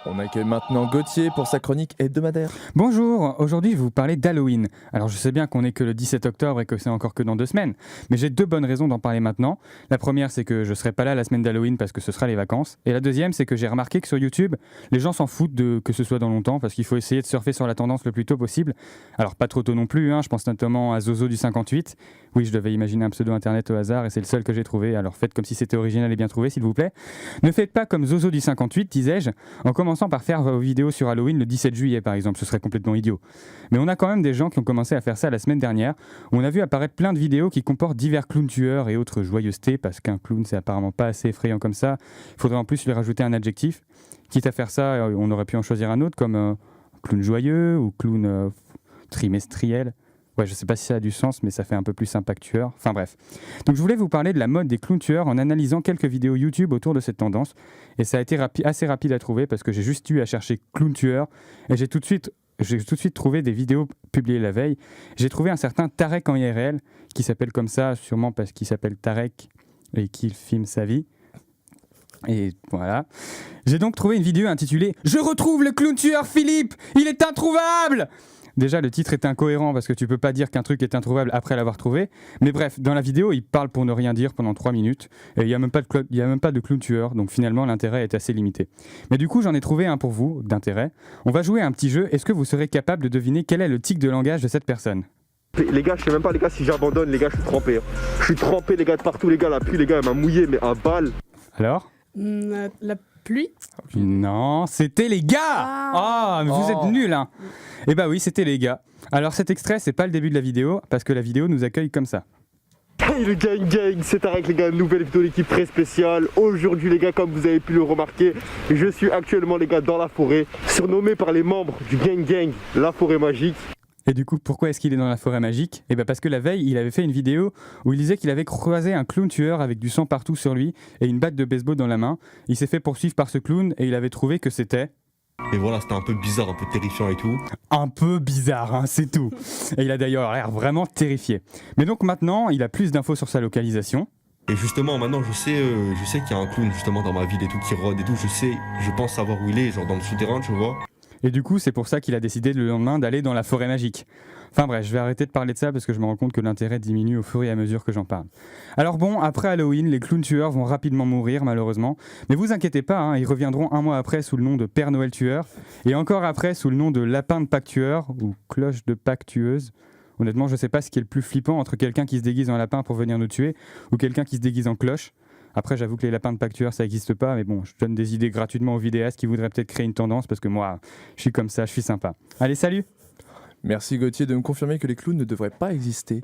On accueille maintenant Gauthier pour sa chronique hebdomadaire. Bonjour, aujourd'hui je vais vous parler d'Halloween. Alors je sais bien qu'on n'est que le 17 octobre et que c'est encore que dans 2 semaines, mais j'ai 2 bonnes raisons d'en parler maintenant. La première, c'est que je ne serai pas là la semaine d'Halloween parce que ce sera les vacances. Et la deuxième, c'est que j'ai remarqué que sur YouTube, les gens s'en foutent de que ce soit dans longtemps parce qu'il faut essayer de surfer sur la tendance le plus tôt possible. Alors pas trop tôt non plus, je pense notamment à Zozo du 58. Oui, je devais imaginer un pseudo internet au hasard et c'est le seul que j'ai trouvé, alors faites comme si c'était original et bien trouvé s'il vous plaît. Ne faites pas comme Zozo du 58, disais-je, en commençant par faire vos vidéos sur Halloween le 17 juillet par exemple, ce serait complètement idiot. Mais on a quand même des gens qui ont commencé à faire ça la semaine dernière, où on a vu apparaître plein de vidéos qui comportent divers clowns tueurs et autres joyeusetés, parce qu'un clown c'est apparemment pas assez effrayant comme ça, il faudrait en plus lui rajouter un adjectif. Quitte à faire ça, on aurait pu en choisir un autre comme clown joyeux ou clown trimestriel. Ouais, je sais pas si ça a du sens, mais ça fait un peu plus sympa que tueur. Enfin bref. Donc je voulais vous parler de la mode des clowns tueurs en analysant quelques vidéos YouTube autour de cette tendance. Et ça a été assez rapide à trouver parce que j'ai juste eu à chercher clown tueur et j'ai tout de suite trouvé des vidéos publiées la veille. J'ai trouvé un certain Tarek en IRL qui s'appelle comme ça, sûrement parce qu'il s'appelle Tarek et qu'il filme sa vie. Et voilà. J'ai donc trouvé une vidéo intitulée « Je retrouve le clown tueur Philippe, il est introuvable !» Déjà, le titre est incohérent parce que tu peux pas dire qu'un truc est introuvable après l'avoir trouvé. Mais bref, dans la vidéo, il parle pour ne rien dire pendant 3 minutes. Et il n'y a même pas de clown tueur, donc finalement, l'intérêt est assez limité. Mais du coup, j'en ai trouvé un pour vous, d'intérêt. On va jouer à un petit jeu. Est-ce que vous serez capable de deviner quel est le tic de langage de cette personne ? Les gars, je sais même pas les gars si j'abandonne, les gars, je suis trempé. Je suis trempé les gars de partout, les gars, la pluie, les gars, elle m'a mouillé, mais à balle. Alors ? La pluie. Non, c'était les gars. Ah, mais vous êtes nuls, hein. Eh bah oui, c'était les gars. Alors cet extrait, c'est pas le début de la vidéo, parce que la vidéo nous accueille comme ça. Hey le gang, c'est Tarek les gars, nouvelle vidéo d'équipe très spéciale. Aujourd'hui les gars, comme vous avez pu le remarquer, je suis actuellement les gars dans la forêt, surnommé par les membres du gang, la forêt magique. Et du coup, pourquoi est-ce qu'il est dans la forêt magique ? Eh bien parce que la veille, il avait fait une vidéo où il disait qu'il avait croisé un clown tueur avec du sang partout sur lui et une batte de baseball dans la main. Il s'est fait poursuivre par ce clown et il avait trouvé que c'était... Et voilà, c'était un peu bizarre, un peu terrifiant et tout. Un peu bizarre, c'est tout. Et il a d'ailleurs l'air vraiment terrifié. Mais donc maintenant, il a plus d'infos sur sa localisation. Et justement, maintenant, je sais qu'il y a un clown justement dans ma ville et tout qui rôde et tout. Je pense savoir où il est, genre dans le souterrain, tu vois. Et du coup, c'est pour ça qu'il a décidé le lendemain d'aller dans la forêt magique. Enfin bref, je vais arrêter de parler de ça parce que je me rends compte que l'intérêt diminue au fur et à mesure que j'en parle. Alors bon, après Halloween, les clowns tueurs vont rapidement mourir malheureusement. Mais vous inquiétez pas, ils reviendront 1 mois après sous le nom de Père Noël tueur. Et encore après sous le nom de Lapin de Pâques tueur ou Cloche de Pâques tueuse. Honnêtement, je sais pas ce qui est le plus flippant entre quelqu'un qui se déguise en lapin pour venir nous tuer ou quelqu'un qui se déguise en cloche. Après, j'avoue que les lapins de Pâques tueurs, ça n'existe pas, mais bon, je donne des idées gratuitement aux vidéastes qui voudraient peut-être créer une tendance parce que moi, je suis comme ça, je suis sympa. Allez, salut! Merci Gauthier de me confirmer que les clowns ne devraient pas exister.